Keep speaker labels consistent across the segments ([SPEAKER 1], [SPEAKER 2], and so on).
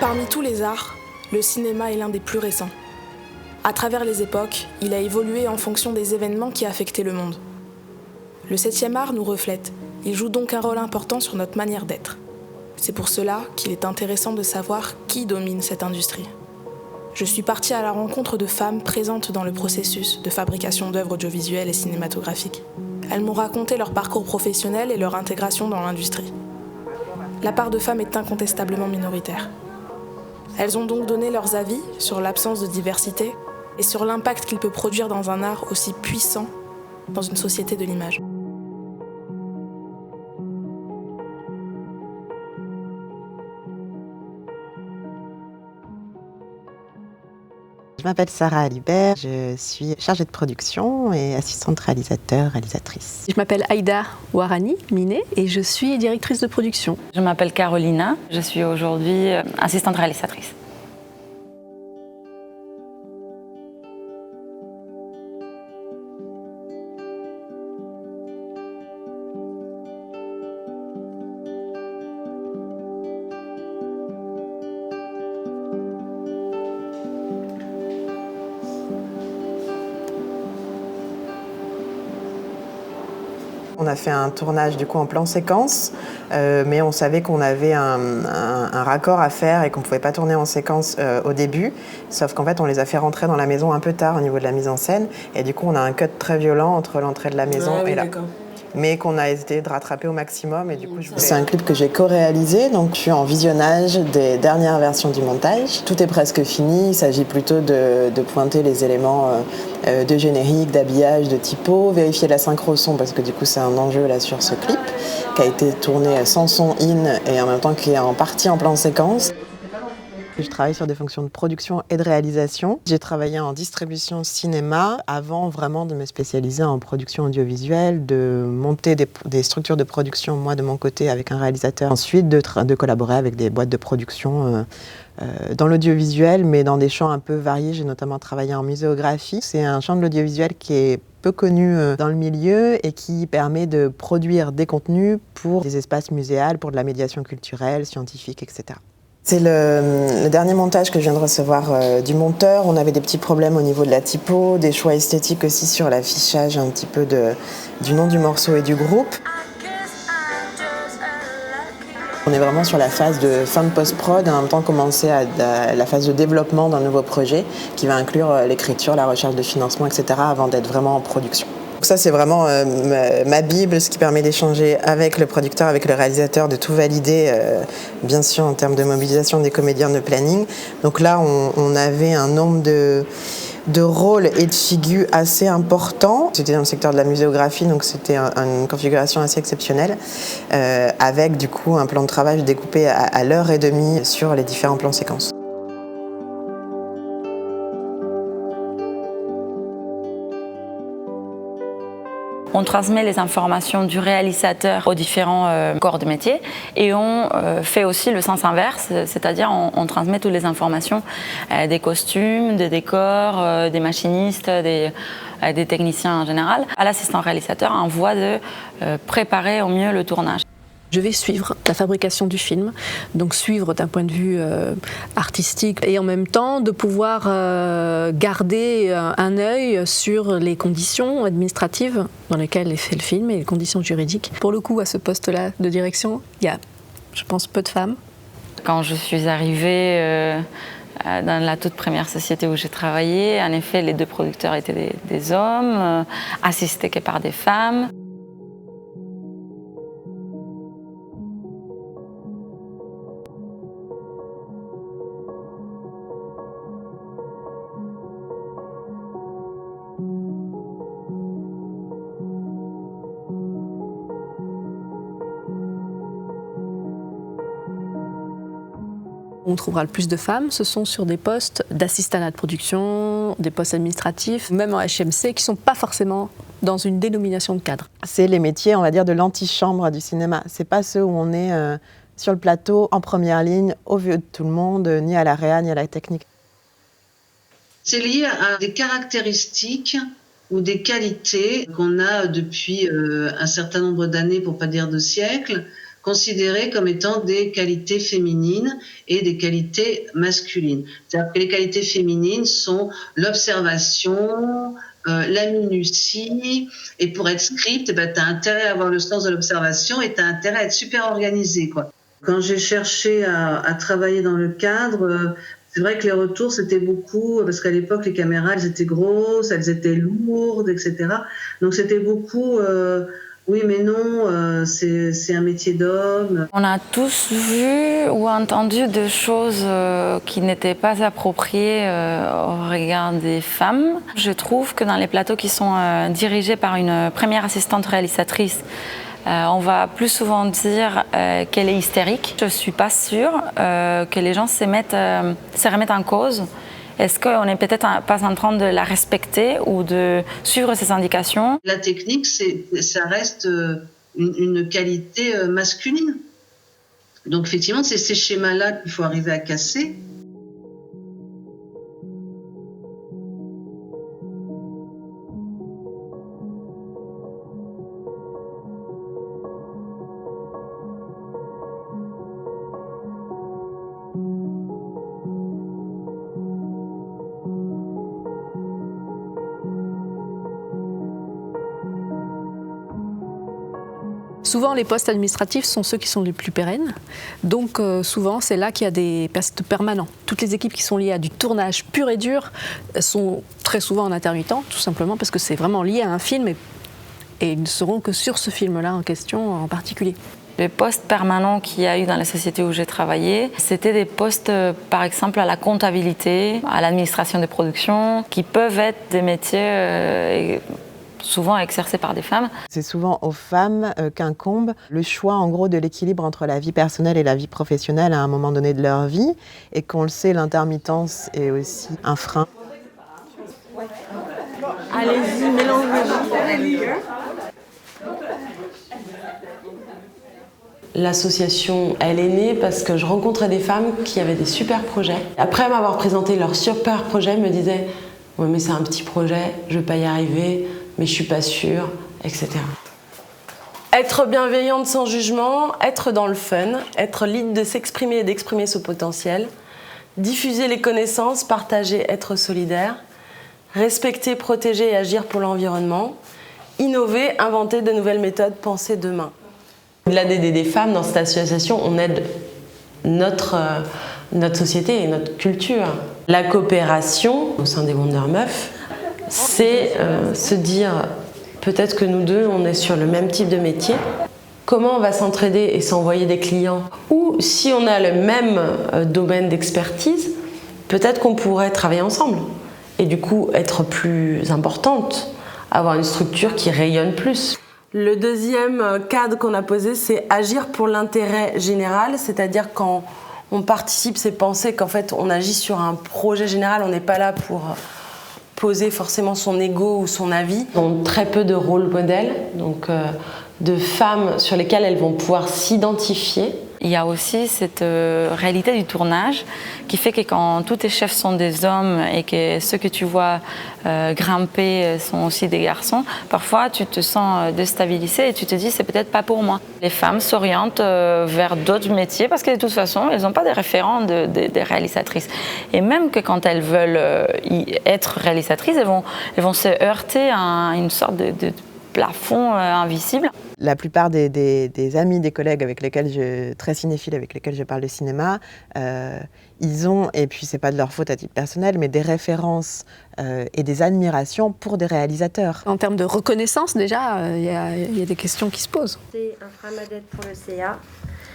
[SPEAKER 1] Parmi tous les arts, le cinéma est l'un des plus récents. À travers les époques, il a évolué en fonction des événements qui affectaient le monde. Le 7e art nous reflète, il joue donc un rôle important sur notre manière d'être. C'est pour cela qu'il est intéressant de savoir qui domine cette industrie. Je suis partie à la rencontre de femmes présentes dans le processus de fabrication d'œuvres audiovisuelles et cinématographiques. Elles m'ont raconté leur parcours professionnel et leur intégration dans l'industrie. La part de femmes est incontestablement minoritaire. Elles ont donc donné leurs avis sur l'absence de diversité et sur l'impact qu'il peut produire dans un art aussi puissant dans une société de l'image.
[SPEAKER 2] Je m'appelle Sarah Alibert, je suis chargée de production et assistante réalisatrice.
[SPEAKER 3] Je m'appelle Aïda Ouarani Miné et je suis directrice de production.
[SPEAKER 4] Je m'appelle Carolina, je suis aujourd'hui assistante réalisatrice.
[SPEAKER 2] On a fait un tournage du coup en plan séquence, mais on savait qu'on avait un raccord à faire et qu'on ne pouvait pas tourner en séquence au début. Sauf qu'en fait, on les a fait rentrer dans la maison un peu tard au niveau de la mise en scène. Et du coup, on a un cut très violent entre l'entrée de la maison et là. Mais qu'on a essayé de rattraper au maximum. Et du coup, c'est un clip que j'ai co-réalisé, donc je suis en visionnage des dernières versions du montage. Tout est presque fini, il s'agit plutôt de pointer les éléments de générique, d'habillage, de typo, vérifier la synchro son parce que du coup c'est un enjeu là sur ce clip qui a été tourné sans son in et en même temps qui est en partie en plan séquence. Je travaille sur des fonctions de production et de réalisation. J'ai travaillé en distribution cinéma avant vraiment de me spécialiser en production audiovisuelle, de monter des structures de production, moi de mon côté avec un réalisateur. Ensuite de collaborer avec des boîtes de production dans l'audiovisuel, mais dans des champs un peu variés. J'ai notamment travaillé en muséographie. C'est un champ de l'audiovisuel qui est peu connu dans le milieu et qui permet de produire des contenus pour des espaces muséals, pour de la médiation culturelle, scientifique, etc. C'est le dernier montage que je viens de recevoir du monteur. On avait des petits problèmes au niveau de la typo, des choix esthétiques aussi sur l'affichage un petit peu du nom du morceau et du groupe. On est vraiment sur la phase de fin de post-prod et en même temps commencer à la phase de développement d'un nouveau projet qui va inclure l'écriture, la recherche de financement, etc. avant d'être vraiment en production. Donc ça, c'est vraiment ma bible, ce qui permet d'échanger avec le producteur, avec le réalisateur, de tout valider, bien sûr, en termes de mobilisation des comédiens de planning. Donc là, on avait un nombre de rôles et de figures assez important. C'était dans le secteur de la muséographie, donc c'était une configuration assez exceptionnelle, avec du coup un plan de travail découpé à l'heure et demie sur les différents plans séquences.
[SPEAKER 4] On transmet les informations du réalisateur aux différents corps de métier et on fait aussi le sens inverse, c'est-à-dire on transmet toutes les informations des costumes, des décors, des machinistes, des techniciens en général à l'assistant réalisateur en voie de préparer au mieux le tournage.
[SPEAKER 3] Je vais suivre la fabrication du film, donc suivre d'un point de vue artistique et en même temps de pouvoir garder un œil sur les conditions administratives dans lesquelles est fait le film et les conditions juridiques. Pour le coup, à ce poste-là de direction, il y a, je pense, peu de femmes.
[SPEAKER 4] Quand je suis arrivée dans la toute première société où j'ai travaillé, en effet, les 2 producteurs étaient des hommes, assistés que par des femmes.
[SPEAKER 3] On trouvera le plus de femmes, ce sont sur des postes d'assistanat de production, des postes administratifs, même en HMC, qui ne sont pas forcément dans une dénomination de cadre.
[SPEAKER 2] C'est les métiers, on va dire, de l'antichambre du cinéma. Ce n'est pas ceux où on est sur le plateau, en première ligne, au vu de tout le monde, ni à la réal, ni à la technique.
[SPEAKER 5] C'est lié à des caractéristiques ou des qualités qu'on a depuis un certain nombre d'années, pour ne pas dire de siècles, considérées comme étant des qualités féminines et des qualités masculines. C'est-à-dire que les qualités féminines sont l'observation, la minutie, et pour être script, tu as intérêt à avoir le sens de l'observation et tu as intérêt à être super organisé, quoi. Quand j'ai cherché à travailler dans le cadre, c'est vrai que les retours, c'était beaucoup, parce qu'à l'époque, les caméras, elles étaient grosses, elles étaient lourdes, etc. Donc c'était beaucoup, oui mais non, c'est un métier d'homme.
[SPEAKER 4] On a tous vu ou entendu des choses qui n'étaient pas appropriées au regard des femmes. Je trouve que dans les plateaux qui sont dirigés par une première assistante réalisatrice, on va plus souvent dire qu'elle est hystérique. Je ne suis pas sûre que les gens se remettent en cause. Est-ce qu'on n'est peut-être pas en train de la respecter ou de suivre ses indications?
[SPEAKER 5] La technique, ça reste une qualité masculine. Donc effectivement, c'est ces schémas-là qu'il faut arriver à casser.
[SPEAKER 3] Souvent, les postes administratifs sont ceux qui sont les plus pérennes. Donc, souvent, c'est là qu'il y a des postes permanents. Toutes les équipes qui sont liées à du tournage pur et dur sont très souvent en intermittent, tout simplement parce que c'est vraiment lié à un film et ils ne seront que sur ce film-là en question en particulier.
[SPEAKER 4] Les postes permanents qu'il y a eu dans les sociétés où j'ai travaillé, c'était des postes, par exemple, à la comptabilité, à l'administration des productions, qui peuvent être des métiers souvent exercés par des femmes.
[SPEAKER 2] C'est souvent aux femmes qu'incombe le choix en gros de l'équilibre entre la vie personnelle et la vie professionnelle à un moment donné de leur vie, et qu'on le sait, l'intermittence est aussi un frein.
[SPEAKER 6] Allez-y, mélangez-vous. L'association, elle est née parce que je rencontrais des femmes qui avaient des super projets. Après m'avoir présenté leur super projet, elles me disaient « Ouais, mais c'est un petit projet, je ne vais pas y arriver, mais je ne suis pas sûre, etc. » Être bienveillante sans jugement, être dans le fun, être libre de s'exprimer et d'exprimer son potentiel, diffuser les connaissances, partager, être solidaire, respecter, protéger et agir pour l'environnement, innover, inventer de nouvelles méthodes, penser demain. Au-delà d'aider des femmes, dans cette association, on aide notre société et notre culture. La coopération au sein des Wonder Meufs, c'est se dire peut-être que nous deux, on est sur le même type de métier. Comment on va s'entraider et s'envoyer des clients? Ou si on a le même domaine d'expertise, peut-être qu'on pourrait travailler ensemble. Et du coup, être plus importante, avoir une structure qui rayonne plus. Le deuxième cadre qu'on a posé, c'est agir pour l'intérêt général, c'est-à-dire quand on participe, c'est penser qu'en fait on agit sur un projet général, on n'est pas là pour poser forcément son ego ou son avis. On a très peu de rôles modèles, donc de femmes sur lesquelles elles vont pouvoir s'identifier.
[SPEAKER 4] Il y a aussi cette réalité du tournage qui fait que quand tous tes chefs sont des hommes et que ceux que tu vois grimper sont aussi des garçons, parfois tu te sens déstabilisé et tu te dis c'est peut-être pas pour moi. Les femmes s'orientent vers d'autres métiers parce que de toute façon elles n'ont pas des référents des réalisatrices. Et même que quand elles veulent être réalisatrices, elles vont se heurter à une sorte de plafond invisible.
[SPEAKER 2] La plupart des amis, des collègues avec lesquels très cinéphiles avec lesquels je parle de cinéma, ils ont, et puis c'est pas de leur faute à titre personnel, mais des références et des admirations pour des réalisateurs.
[SPEAKER 3] En termes de reconnaissance, déjà, il y a des questions qui se posent.
[SPEAKER 7] C'est un framadette pour le CA.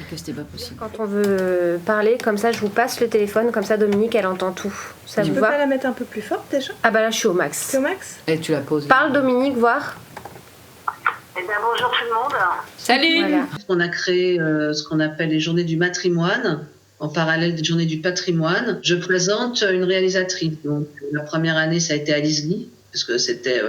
[SPEAKER 8] Et que c'était pas possible.
[SPEAKER 7] Quand on veut parler, comme ça, je vous passe le téléphone, comme ça, Dominique, elle entend tout. Ça vous va?
[SPEAKER 9] Tu peux pas la mettre un peu plus forte déjà?
[SPEAKER 7] Ah bah là, je suis au max.
[SPEAKER 9] C'est au max?
[SPEAKER 8] Et tu la poses.
[SPEAKER 7] Parle Dominique, voir.
[SPEAKER 10] Eh bien, bonjour tout le monde.
[SPEAKER 8] Salut.
[SPEAKER 7] Voilà.
[SPEAKER 5] On a créé ce qu'on appelle les journées du matrimoine, en parallèle des journées du patrimoine. Je présente une réalisatrice. Donc, la première année, ça a été Alice Guy, parce que c'était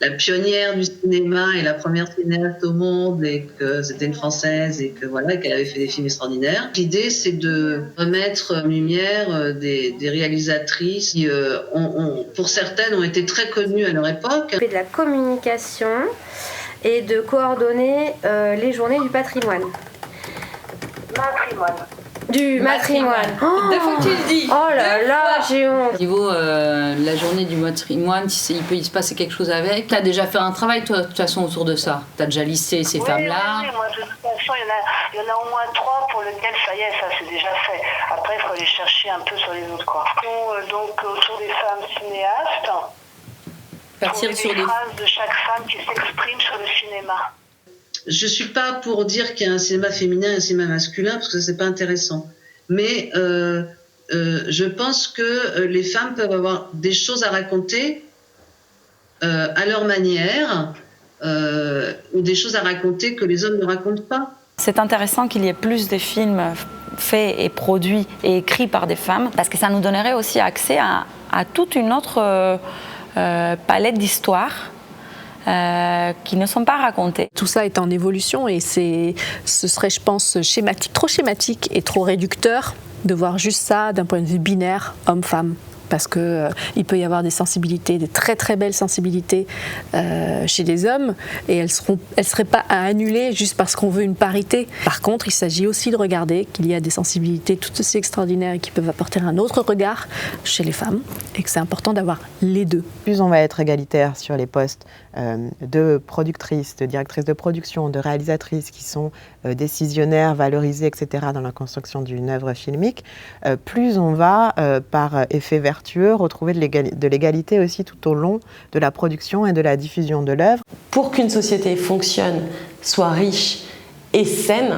[SPEAKER 5] la pionnière du cinéma et la première cinéaste au monde, et que c'était une Française, et que voilà, qu'elle avait fait des films extraordinaires. L'idée, c'est de remettre en lumière des réalisatrices qui, pour certaines, ont été très connues à leur époque.
[SPEAKER 7] On fait de la communication et de coordonner les journées du patrimoine.
[SPEAKER 10] matrimoine.
[SPEAKER 7] Du matrimoine. Oh,
[SPEAKER 8] Deux fois que tu le dis.
[SPEAKER 7] oh là là, j'ai honte.
[SPEAKER 8] Au niveau la journée du matrimoine, il peut y se passer quelque chose avec. T'as déjà fait un travail, toi, de toute façon, autour de ça. T'as déjà listé ces femmes-là.
[SPEAKER 10] Oui, moi, de toute façon, il y en a au moins 3 pour lesquelles, ça y est, ça c'est déjà fait. Après, il faut aller chercher un peu sur les autres, quoi. Donc, autour des femmes cinéastes,
[SPEAKER 8] Partir sur des
[SPEAKER 10] phrases de chaque femme qui s'exprime sur le cinéma.
[SPEAKER 5] Je suis pas pour dire qu'il y a un cinéma féminin et un cinéma masculin, parce que c'est pas intéressant. Mais je pense que les femmes peuvent avoir des choses à raconter à leur manière, ou des choses à raconter que les hommes ne racontent pas.
[SPEAKER 4] C'est intéressant qu'il y ait plus de films faits et produits et écrits par des femmes, parce que ça nous donnerait aussi accès à toute une autre palette d'histoires qui ne sont pas racontées.
[SPEAKER 3] Tout ça est en évolution et ce serait, je pense, trop schématique et trop réducteur de voir juste ça d'un point de vue binaire, homme-femme. Parce qu'il peut y avoir des sensibilités, des très très belles sensibilités chez les hommes, et elles seraient pas à annuler juste parce qu'on veut une parité. Par contre, il s'agit aussi de regarder qu'il y a des sensibilités tout aussi extraordinaires et qui peuvent apporter un autre regard chez les femmes, et que c'est important d'avoir les deux.
[SPEAKER 2] Plus on va être égalitaire sur les postes de productrices, de directrices de production, de réalisatrices qui sont décisionnaires, valorisées, etc. dans la construction d'une œuvre filmique, plus on va, par effet vertueux, retrouver de l'égalité aussi tout au long de la production et de la diffusion de l'œuvre.
[SPEAKER 6] Pour qu'une société fonctionne, soit riche et saine,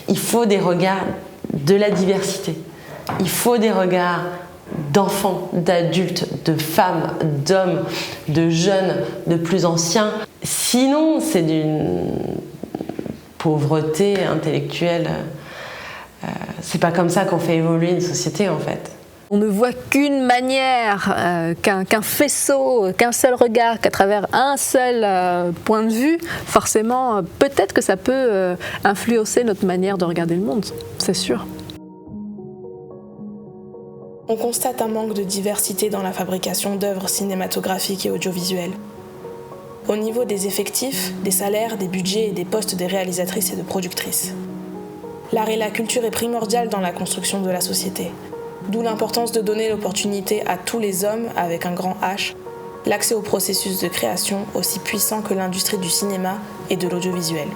[SPEAKER 6] il faut des regards de la diversité. Il faut des regards d'enfants, d'adultes, de femmes, d'hommes, de jeunes, de plus anciens. Sinon, c'est d'une pauvreté intellectuelle. C'est pas comme ça qu'on fait évoluer une société, en fait.
[SPEAKER 3] On ne voit qu'une manière, qu'un faisceau, qu'un seul regard, qu'à travers un seul point de vue. Forcément, peut-être que ça peut influencer notre manière de regarder le monde, c'est sûr.
[SPEAKER 1] On constate un manque de diversité dans la fabrication d'œuvres cinématographiques et audiovisuelles. Au niveau des effectifs, des salaires, des budgets et des postes des réalisatrices et de productrices. L'art et la culture est primordial dans la construction de la société. D'où l'importance de donner l'opportunité à tous les hommes, avec un grand H, l'accès au processus de création aussi puissant que l'industrie du cinéma et de l'audiovisuel.